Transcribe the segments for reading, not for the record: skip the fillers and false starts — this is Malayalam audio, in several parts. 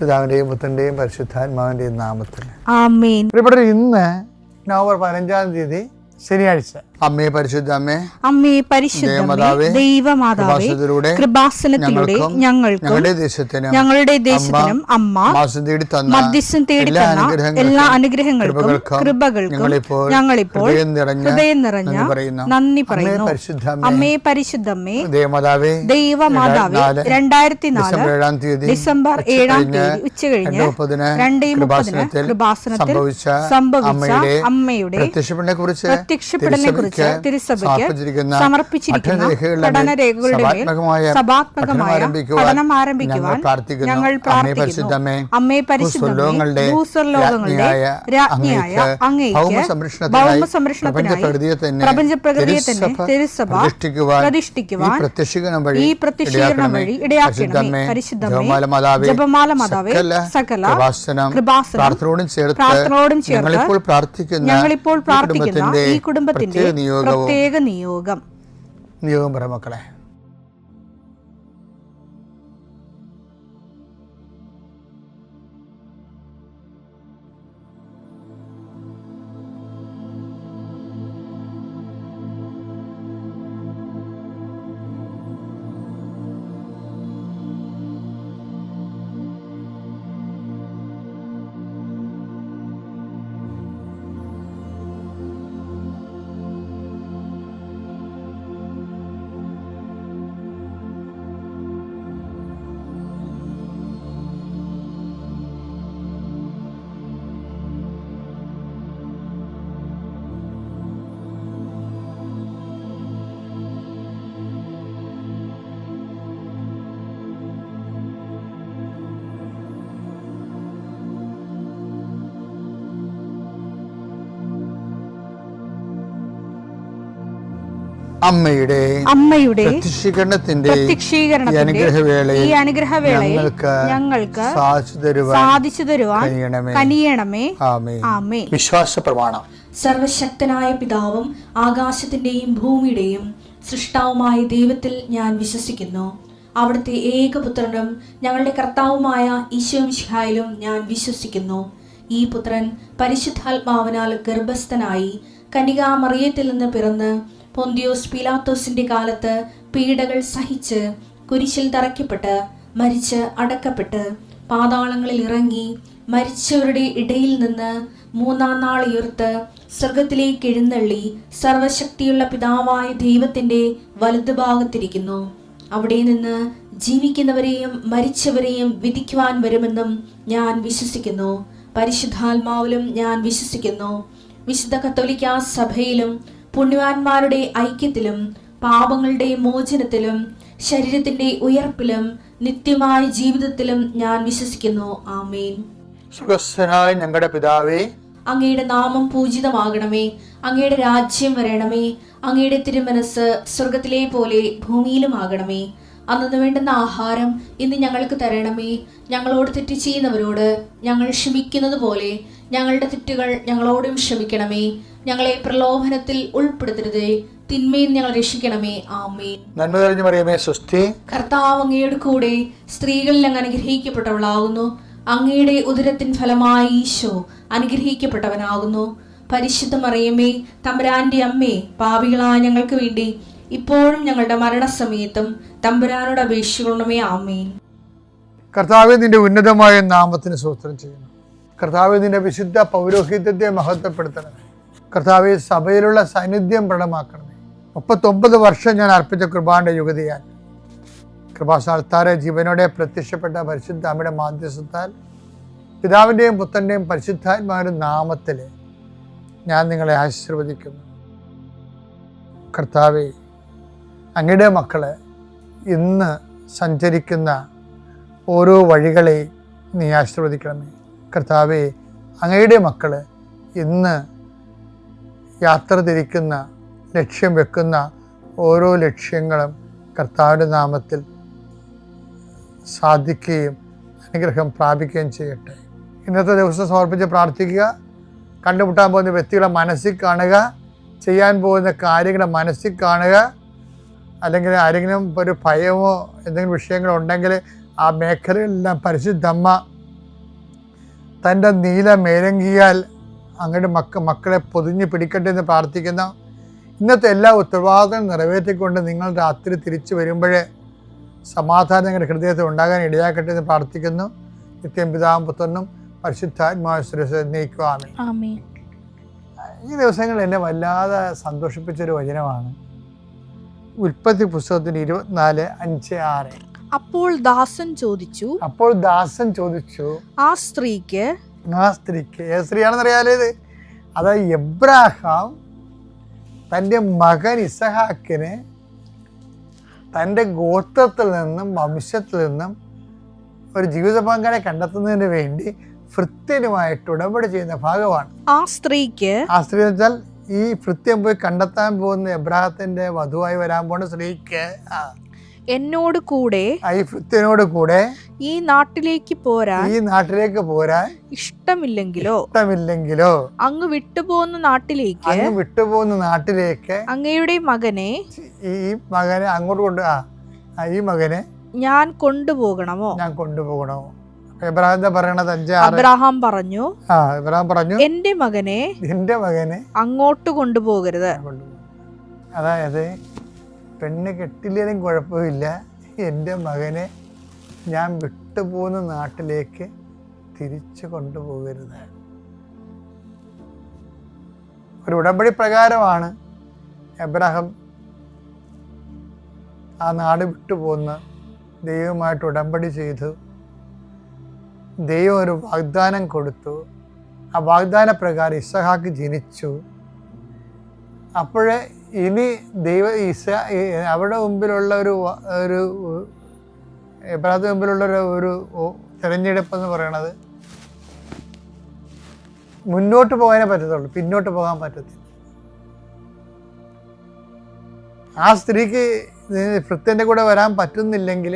പിതാവിൻ്റെയും പുത്രൻ്റെയും പരിശുദ്ധാത്മാവിൻ്റെയും നാമത്തിൽ ആമേൻ. ഇവിടെ ഇന്ന് നവംബർ 15-ാം തീയതി ശനിയാഴ്ച. അമ്മേ പരിശുദ്ധ അമ്മേ, അമ്മേ പരിശുദ്ധമേ, ദൈവമാതാവേ, കൃപാസനത്തിലൂടെ ഞങ്ങൾക്കും ഞങ്ങളുടെ ദേശത്തിനും അമ്മ മധ്യസ്ഥം തേടി തന്ന എല്ലാ അനുഗ്രഹങ്ങൾക്കും കൃപകൾക്കും ഞങ്ങളിപ്പോൾ ഹൃദയം നിറഞ്ഞ നന്ദി പറയുന്നു. അമ്മേ പരിശുദ്ധമേ, ദൈവമാതാവേ, 2004 ഡിസംബർ 7-ാം തീയതി ഉച്ചകഴിഞ്ഞ് 2:30 കൃപാസനത്തിൽ സംഭവിച്ച അമ്മയുടെ പ്രത്യക്ഷപ്പെടലിനെ കുറിച്ച് തിരുസഭയ്ക്ക് സമർപ്പിച്ചിരിക്കുന്ന പഠനരേഖകളുടെ മേൽ സഭാത്മകമായ പഠനം ആരംഭിക്കുവാൻ ഞങ്ങൾ പ്രാർത്ഥിക്കുന്നു. അമ്മേ പരിശുദ്ധമേ, ഭൂസ്വർലോകങ്ങളുടെ രാജ്ഞിയായ അങ്ങേയ്ക്ക് ഭൗമസംരക്ഷണത്തിനായി പ്രപഞ്ചപ്രകൃതിയെ തന്നെ തിരുസഭ പ്രതിഷ്ഠിക്കുവാൻ ഈ പ്രത്യക്ഷീകരണം വഴി ഇടയാക്കണമേ. പരിശുദ്ധമേ, ജപമാല മാതാവേ, സകല കൃപാസനം പ്രാർത്ഥനയോടും ചേർത്ത് ഞങ്ങളിപ്പോൾ പ്രാർത്ഥിക്കുന്ന ഈ കുടുംബത്തിന്റെ പ്രത്യേക നിയോഗം പറ മക്കളെ. അമ്മയുടെ പ്രത്യക്ഷീകരണത്തിന്റെ ഈ അനുഗ്രഹവേളയിൽ ഞങ്ങൾക്ക് സാധിച്ചു തരുവാൻ കനിയണമേ. ആമേൻ. വിശ്വാസ പ്രമാണം. സർവശക്തനായ പിതാവും ആകാശത്തിന്റെയും ഭൂമിയുടെയും സൃഷ്ടാവുമായ ദൈവത്തിൽ ഞാൻ വിശ്വസിക്കുന്നു. അവിടുത്തെ ഏകപുത്രനും ഞങ്ങളുടെ കർത്താവുമായ ഈശോ മിശിഹായിലും ഞാൻ വിശ്വസിക്കുന്നു. ഈ പുത്രൻ പരിശുദ്ധാത്മാവിനാൽ ഗർഭസ്ഥനായി കന്യകാമറിയത്തിൽ നിന്ന് പിറന്ന് പൊന്തിയോസ് പീലാത്തോസിന്റെ കാലത്ത് പീഡകൾ സഹിച്ച് കുരിശിൽ തറയ്ക്കപ്പെട്ട് മരിച്ച് അടക്കപ്പെട്ട് പാതാളങ്ങളിൽ ഇറങ്ങി മരിച്ചവരുടെ ഇടയിൽ നിന്ന് 3-ാം നാൾ ഉയർത്ത് സ്വർഗത്തിലേക്ക് എഴുന്നള്ളി സർവശക്തിയുള്ള പിതാവായ ദൈവത്തിന്റെ വലതുഭാഗത്തിരിക്കുന്നു. അവിടെ നിന്ന് ജീവിക്കുന്നവരെയും മരിച്ചവരെയും വിധിക്കുവാൻ വരുമെന്നും ഞാൻ വിശ്വസിക്കുന്നു. പരിശുദ്ധാത്മാവിലും ഞാൻ വിശ്വസിക്കുന്നു. വിശുദ്ധ കത്തോലിക്കാ സഭയിലും പുണ്യവാന്മാരുടെ ഐക്യത്തിലും പാപങ്ങളുടെ മോചനത്തിലും ശരീരത്തിന്റെ ഉയർപ്പിലും നിത്യമായ ജീവിതത്തിലും ഞാൻ വിശ്വസിക്കുന്നു. ആമേൻ. സുഖസ്ഥനായ ഞങ്ങളുടെ പിതാവേ, അങ്ങയുടെ നാമം പൂജിതമാകണമേ. അങ്ങയുടെ രാജ്യം വരണമേ. അങ്ങയുടെ തിരുമനസ് സ്വർഗത്തിലെ പോലെ ഭൂമിയിലും ആകണമേ. അന്നു വേണ്ടുന്ന ആഹാരം ഇന്ന് ഞങ്ങൾക്ക് തരണമേ. ഞങ്ങളോട് തെറ്റ് ചെയ്യുന്നവരോട് ഞങ്ങൾ ക്ഷമിക്കുന്നത് പോലെ ഞങ്ങളുടെ തെറ്റുകൾ ഞങ്ങളോടും ക്ഷമിക്കണമേ. ഞങ്ങളെ പ്രലോഭനത്തിൽ ഉൾപ്പെടുത്തരുതേ, തിന്മയിൽ ഞങ്ങൾ രക്ഷിക്കണമേ. ആമേൻ. നന്മ നിറഞ്ഞ മറിയമേ, സ്വസ്തി. കർത്താവ് അങ്ങയുടെ കൂടെ സ്ത്രീകളിൽ അങ്ങ് അനുഗ്രഹിക്കപ്പെട്ടവളാകുന്നു. അങ്ങയുടെ ഉദരത്തിൻ ഫലമായി ഈശോ അനുഗ്രഹിക്കപ്പെട്ടവനാകുന്നു. പരിശുദ്ധ മറിയമേ, തമ്പുരാന്റെ അമ്മേ, പാപികളായ ഞങ്ങൾക്ക് വേണ്ടി ഇപ്പോഴും ഞങ്ങളുടെ മരണസമയത്തും തമ്പുരാനോട് അപേക്ഷിക്കണമേ. ആമേൻ. കർത്താവേ, നിന്റെ ഉന്നതമായ നാമത്തിന് സ്തോത്രം ചെയ്യുന്നു. കർത്താവേ, നിന്റെ വിശുദ്ധ പൗരോഹിത്യത്തെ മഹത്വപ്പെടുത്തണമേ. കർത്താവേ, സഭയിലുള്ള സാന്നിധ്യം പ്രകടമാക്കണമേ. 39 വർഷം ഞാൻ അർപ്പിച്ച കൃപാന്റെ യുഗതിയാൽ കൃപാസ്ഥാനത്താരെ ജീവനോടെ പ്രത്യക്ഷപ്പെട്ട പരിശുദ്ധ അമ്മയുടെ മാധ്യസ്ഥത്താൽ പിതാവിൻ്റെയും പുത്രൻ്റെയും പരിശുദ്ധാത്മാവിൻ്റെ നാമത്തിൽ ഞാൻ നിങ്ങളെ ആശീർവദിക്കുന്നു. കർത്താവേ, അങ്ങയുടെ മക്കളെ ഇന്ന് സഞ്ചരിക്കുന്ന ഓരോ വഴികളെ നീ ആശീർവദിക്കണമേ. കർത്താവേ, അങ്ങയുടെ മക്കൾ ഇന്ന് യാത്ര തിരിക്കുന്ന ലക്ഷ്യം വെക്കുന്ന ഓരോ ലക്ഷ്യങ്ങളും കർത്താവിൻ്റെ നാമത്തിൽ സാധിക്കുകയും അനുഗ്രഹം പ്രാപിക്കുകയും ചെയ്യട്ടെ. ഇന്നത്തെ ദിവസം സമർപ്പിച്ച് പ്രാർത്ഥിക്കുക. കണ്ടുമുട്ടാൻ പോകുന്ന വ്യക്തികളെ മനസ്സിൽ കാണുക, ചെയ്യാൻ പോകുന്ന കാര്യങ്ങളെ മനസ്സിൽ കാണുക. അല്ലെങ്കിൽ ആരെങ്കിലും ഒരു ഭയമോ എന്തെങ്കിലും വിഷയങ്ങളോ ഉണ്ടെങ്കിൽ ആ മേഖലകളിലെല്ലാം പരിശുദ്ധമ്മ തൻ്റെ നീല മേലങ്കിയാൽ അങ്ങയുടെ മക്കളെ പൊതിഞ്ഞ് പിടിക്കട്ടെ എന്ന് പ്രാർത്ഥിക്കുന്ന ഇന്നത്തെ എല്ലാ ഉത്തരവാദിത്തം നിറവേറ്റിക്കൊണ്ട് നിങ്ങൾ രാത്രി തിരിച്ചു വരുമ്പോഴേ സമാധാനം നിങ്ങളുടെ ഹൃദയത്തിൽ ഉണ്ടാകാൻ ഇടയാക്കട്ടെ എന്ന് പ്രാർത്ഥിക്കുന്നു. നിത്യം പിതാവും പുത്രനും പരിശുദ്ധാത്മാവിനെ നയിക്കുവാമേ. ഈ ദിവസങ്ങളിൽ എന്നെ വല്ലാതെ സന്തോഷിപ്പിച്ചൊരു വചനമാണ് ഉൽപ്പത്തി പുസ്തകത്തിന് 24:5-6. അപ്പോൾ ദാസൻ ചോദിച്ചു ആ സ്ത്രീക്ക് ഏത് സ്ത്രീയാണെന്നറിയാലേ ഇത്? അതായത് എബ്രാഹാം തൻ്റെ മകൻ ഇസഹാക്കിന് തൻ്റെ ഗോത്രത്തിൽ നിന്നും വംശത്തിൽ നിന്നും ഒരു ജീവിത പങ്കാളിയെ കണ്ടെത്തുന്നതിന് വേണ്ടി ഭൃത്യനുമായിട്ട് ഉടമ്പടി ചെയ്യുന്ന ഭാഗമാണ്. ആ സ്ത്രീ എന്ന് വെച്ചാൽ ഈ ഭൃത്യം പോയി കണ്ടെത്താൻ പോകുന്ന എബ്രാഹത്തിന്റെ വധുവായി വരാൻ പോകുന്ന സ്ത്രീക്ക് എന്നോട് കൂടെ ഈ ഭൃത്യനോട് കൂടെ ഈ നാട്ടിലേക്ക് പോരാൻ ഇഷ്ടമില്ലെങ്കിലോ അങ്ങ് വിട്ടുപോകുന്ന നാട്ടിലേക്ക് അങ്ങയുടെ മകനെ ഈ മകനെ ഞാൻ കൊണ്ടുപോകണമോ? അബ്രഹാം പറഞ്ഞു എന്റെ മകനെ അങ്ങോട്ട് കൊണ്ടുപോകരുത്. അതായത് പെണ്ണ് കെട്ടില്ലേലും കുഴപ്പമില്ല, എൻ്റെ മകനെ ഞാൻ വിട്ടുപോകുന്ന നാട്ടിലേക്ക് തിരിച്ചു കൊണ്ടുപോകരുത്. ഒരു ഉടമ്പടി പ്രകാരമാണ് അബ്രഹാം ആ നാട് വിട്ടുപോകുന്ന ദൈവമായിട്ട് ഉടമ്പടി ചെയ്തു. ദൈവം ഒരു വാഗ്ദാനം കൊടുത്തു. ആ വാഗ്ദാന പ്രകാരം ഇസഹാക്ക് ജനിച്ചു. അപ്പോഴേ ഇനി അവിടെ മുമ്പിലുള്ള ഒരു എബ്രാഹത്തിന് മുമ്പിലുള്ള ഒരു തിരഞ്ഞെടുപ്പ് എന്ന് പറയണത് മുന്നോട്ട് പോകാനേ പറ്റത്തുള്ളൂ, പിന്നോട്ട് പോകാൻ പറ്റത്തില്ല. ആ സ്ത്രീക്ക് ഭൃത്യൻ്റെ കൂടെ വരാൻ പറ്റുന്നില്ലെങ്കിൽ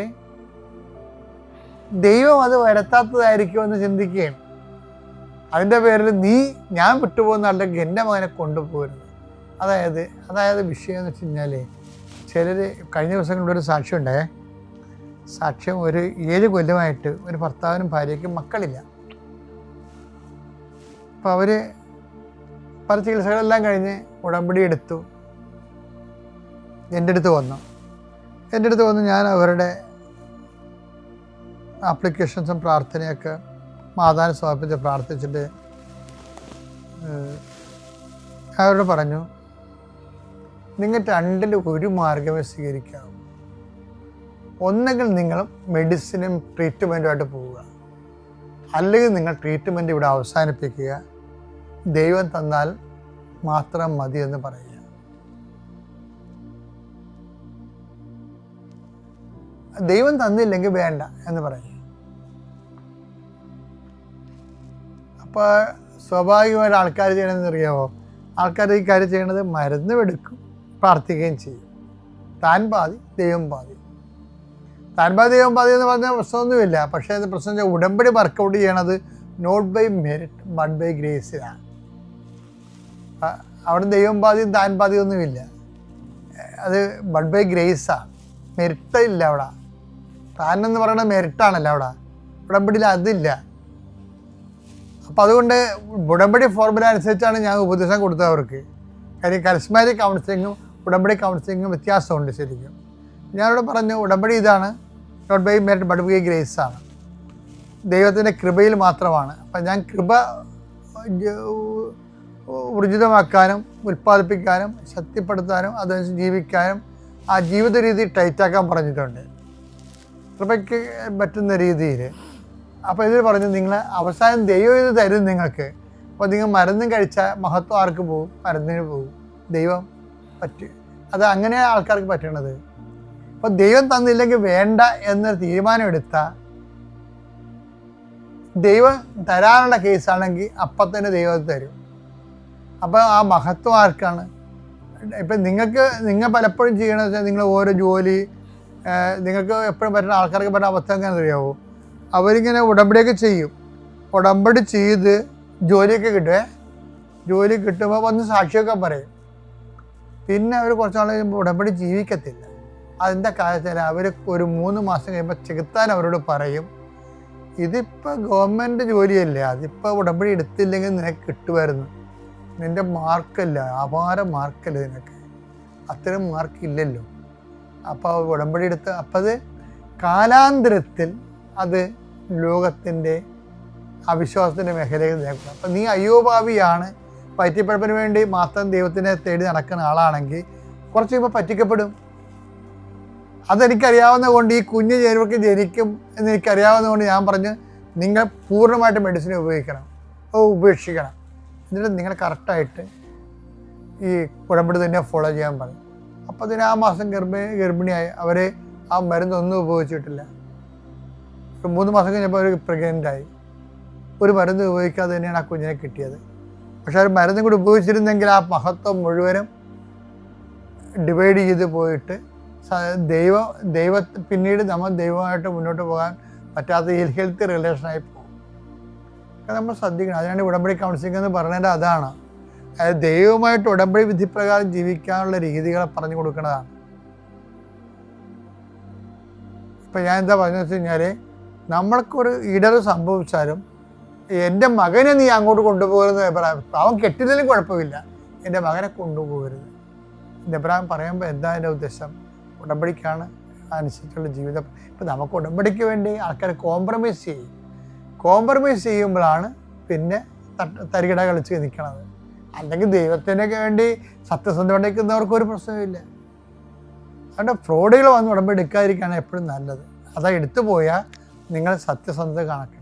ദൈവം അത് വരുത്താത്തതായിരിക്കുമെന്ന് ചിന്തിക്കുകയാണ്. അതിൻ്റെ പേരിൽ ഞാൻ വിട്ടുപോകുന്ന ആളുടെ എൻ്റെ മകനെ കൊണ്ടുപോകരുത്. അതായത് വിഷയം എന്ന് വെച്ച് കഴിഞ്ഞാൽ ചിലർ കഴിഞ്ഞ ദിവസങ്ങളിലൊരു സാക്ഷ്യം ഉണ്ടായേ. സാക്ഷ്യം ഒരു 7 കൊല്ലമായിട്ട് ഒരു ഭർത്താവിനും ഭാര്യയ്ക്കും മക്കളില്ല. അപ്പോൾ അവർ പല ചികിത്സകളെല്ലാം കഴിഞ്ഞ് ഉടമ്പടി എടുത്തു. എൻ്റെ അടുത്ത് വന്നു ഞാൻ അവരുടെ ആപ്ലിക്കേഷൻസും പ്രാർത്ഥനയൊക്കെ മാതാവിനെ സമർപ്പിച്ച് പ്രാർത്ഥിച്ചിട്ട് അവരോട് പറഞ്ഞു, നിങ്ങൾ രണ്ടിൽ ഒരു മാർഗമേ സ്വീകരിക്കാവൂ. ഒന്നുകിൽ നിങ്ങൾ മെഡിസിനും ട്രീറ്റ്മെൻറ്റുമായിട്ട് പോവുക, അല്ലെങ്കിൽ നിങ്ങൾ ട്രീറ്റ്മെൻറ്റ് ഇവിടെ അവസാനിപ്പിക്കുക, ദൈവം തന്നാൽ മാത്രം മതി എന്ന് പറയുക. ദൈവം തന്നില്ലെങ്കിൽ വേണ്ട എന്ന് പറയുക. അപ്പോൾ സ്വാഭാവികമായിട്ട് ആൾക്കാർ ചെയ്യണമെന്ന് അറിയാമോ? ആൾക്കാർ ഈ കാര്യം ചെയ്യണത് മരുന്ന് എടുക്കും, പ്രാർത്ഥിക്കുകയും ചെയ്യും. താൻ പാതി ദൈവം പാതി എന്ന് പറഞ്ഞാൽ പ്രശ്നമൊന്നുമില്ല. പക്ഷേ അത് പ്രശ്നം വെച്ചാൽ ഉടമ്പടി വർക്കൗട്ട് ചെയ്യണത് not by merit but by ഗ്രേസിലാണ്. അവിടെ ദൈവം പാതിയും താൻ പാതിയും ഒന്നുമില്ല. അത് ബട്ട് ബൈ ഗ്രേസാണ്, മെറിറ്റ് ഇല്ല അവിടെ. താൻ എന്ന് പറയുന്നത് മെറിറ്റാണല്ലോ അവിടെ, ഉടമ്പടിയിൽ അതില്ല. അപ്പോൾ അതുകൊണ്ട് ഉടമ്പടി ഫോർമുല അനുസരിച്ചാണ് ഞാൻ ഉപദേശം കൊടുത്തത് അവർക്ക്. കാര്യം കരിസ്മാറ്റിക് കൗൺസിലിങ്ങും ഉടമ്പടി കൗൺസിലിങ്ങും വ്യത്യാസമുണ്ട് ശരിക്കും. ഞാനിവിടെ പറഞ്ഞു ഉടമ്പടി ഇതാണ്, not by merit but by grace ആണ്, ദൈവത്തിൻ്റെ കൃപയിൽ മാത്രമാണ്. അപ്പം ഞാൻ കൃപ ഊർജിതമാക്കാനും ഉൽപ്പാദിപ്പിക്കാനും ശക്തിപ്പെടുത്താനും അതനുസരിച്ച് ജീവിക്കാനും ആ ജീവിത രീതി ടൈറ്റാക്കാൻ പറഞ്ഞിട്ടുണ്ട്, കൃപയ്ക്ക് പറ്റുന്ന രീതിയിൽ. അപ്പോൾ ഇതിൽ പറഞ്ഞു നിങ്ങൾ അവസാനം ദൈവം ഇത് തരും നിങ്ങൾക്ക്. അപ്പോൾ നിങ്ങൾ മരുന്നും കഴിച്ചാൽ മഹത്വം ആർക്ക് പോകും? മരുന്നിന് പോകും. ദൈവം അത് അങ്ങനെയാണ് ആൾക്കാർക്ക് പറ്റണത്. അപ്പോൾ ദൈവം തന്നില്ലെങ്കിൽ വേണ്ട എന്നൊരു തീരുമാനം എടുത്താൽ ദൈവം തരാനുള്ള കേസാണെങ്കിൽ അപ്പം തന്നെ ദൈവം തരും. അപ്പോൾ ആ മഹത്വം ആർക്കാണ്? ഇപ്പം നിങ്ങൾ പലപ്പോഴും ചെയ്യണമെന്ന് വെച്ചാൽ നിങ്ങൾ ഓരോ ജോലി നിങ്ങൾക്ക് എപ്പോഴും പറ്റുന്ന ആൾക്കാർക്ക് പറ്റുന്ന അവസ്ഥ എങ്ങനെ അറിയാവോ? അവരിങ്ങനെ ഉടമ്പടിയൊക്കെ ചെയ്യും. ഉടമ്പടി ചെയ്ത് ജോലിയൊക്കെ ജോലി കിട്ടുമ്പോൾ വന്ന് സാക്ഷിയൊക്കെ പറയും. പിന്നെ അവർ കുറച്ച് നാൾ കഴിയുമ്പോൾ ഉടമ്പടി ജീവിക്കത്തില്ല. അതിൻ്റെ കാര്യത്തിൽ അവർ ഒരു 3 മാസം കഴിയുമ്പോൾ ചെകുത്താൻ അവരോട് പറയും, ഇതിപ്പോൾ ഗവൺമെൻറ് ജോലിയല്ലേ, അതിപ്പോൾ ഉടമ്പടി എടുത്തില്ലെങ്കിൽ നിനക്ക് കിട്ടുമായിരുന്നു. നിൻ്റെ മാർക്കല്ല, അപാര മാർക്കല്ല നിനക്ക്, അത്തരം മാർക്കില്ലല്ലോ. അപ്പോൾ ഉടമ്പടി എടുത്ത് അപ്പം അത് കാലാന്തരത്തിൽ അത് ലോകത്തിൻ്റെ അവിശ്വാസത്തിൻ്റെ മേഖലയിൽ നിൽക്കണം. അപ്പം നീ അയ്യോഭാവിയാണ്, പറ്റിപ്പഴപ്പിന് വേണ്ടി മാത്രം ദൈവത്തിനെ തേടി നടക്കുന്ന ആളാണെങ്കിൽ കുറച്ച് കഴിയുമ്പോൾ പറ്റിക്കപ്പെടും. അതെനിക്കറിയാവുന്ന കൊണ്ട്, ഈ കുഞ്ഞ് ചേരുവർക്ക് ജനിക്കും എന്നെനിക്കറിയാവുന്ന കൊണ്ട് ഞാൻ പറഞ്ഞു, നിങ്ങൾ പൂർണ്ണമായിട്ട് മെഡിസിൻ ഉപേക്ഷിക്കണം. എന്നിട്ട് നിങ്ങൾ കറക്റ്റായിട്ട് ഈ ഉടമ്പടി തന്നെ ഫോളോ ചെയ്യാൻ പറയും. അപ്പോൾ അതിന് ആ മാസം ഗർഭിണിയായി അവർ ആ മരുന്നൊന്നും ഉപയോഗിച്ചിട്ടില്ല. 3 മാസം കഴിഞ്ഞപ്പോൾ അവർ പ്രഗ്നൻ്റായി. ഒരു മരുന്ന് ഉപയോഗിക്കാതെ തന്നെയാണ് ആ കുഞ്ഞിനെ കിട്ടിയത്. പക്ഷെ ആ മരുന്നും കൂടി ഉപയോഗിച്ചിരുന്നെങ്കിൽ ആ മഹത്വം മുഴുവനും ഡിവൈഡ് ചെയ്ത് പോയിട്ട് പിന്നീട് നമ്മൾ ദൈവമായിട്ട് മുന്നോട്ട് പോകാൻ പറ്റാത്ത ഹെൽത്തി റിലേഷനായി പോകും. നമ്മൾ ശ്രദ്ധിക്കണം. അതിനാണ് ഉടമ്പടി കൗൺസിലിംഗ് എന്ന് പറയുന്നത്. അതാണ്, അതായത് ദൈവമായിട്ട് ഉടമ്പടി വിധിപ്രകാരം ജീവിക്കാനുള്ള രീതികളെ പറഞ്ഞു കൊടുക്കുന്നതാണ്. ഇപ്പം ഞാൻ എന്താ പറഞ്ഞതെന്ന് വെച്ച് കഴിഞ്ഞാൽ, നമ്മൾക്കൊരു ഇടറ് സംഭവിച്ചാലും എൻ്റെ മകനെ നീ അങ്ങോട്ട് കൊണ്ടുപോകരുതെന്ന് അഭിപ്രായം. അവൻ കെട്ടില്ലെങ്കിലും കുഴപ്പമില്ല, എൻ്റെ മകനെ കൊണ്ടുപോകരുത്. എൻ്റെ അഭിപ്രായം പറയുമ്പോൾ എന്താ എൻ്റെ ഉദ്ദേശം? ഉടമ്പടിക്കാണ് അനുസരിച്ചുള്ള ജീവിതം. ഇപ്പം നമുക്ക് ഉടമ്പടിക്ക് വേണ്ടി ആൾക്കാർ കോംപ്രമൈസ് ചെയ്യുമ്പോഴാണ് പിന്നെ തരികിട കളിച്ച് നിൽക്കണത്. അല്ലെങ്കിൽ ദൈവത്തിനൊക്കെ വേണ്ടി സത്യസന്ധത നിൽക്കുന്നവർക്ക് ഒരു പ്രശ്നമില്ല. അതുകൊണ്ട് ഫ്രോഡുകൾ വന്ന് ഉടമ്പടി എടുക്കാതിരിക്കുകയാണ് എപ്പോഴും നല്ലത്. അതാ എടുത്തു പോയാൽ നിങ്ങൾ സത്യസന്ധത കാണിക്കണം.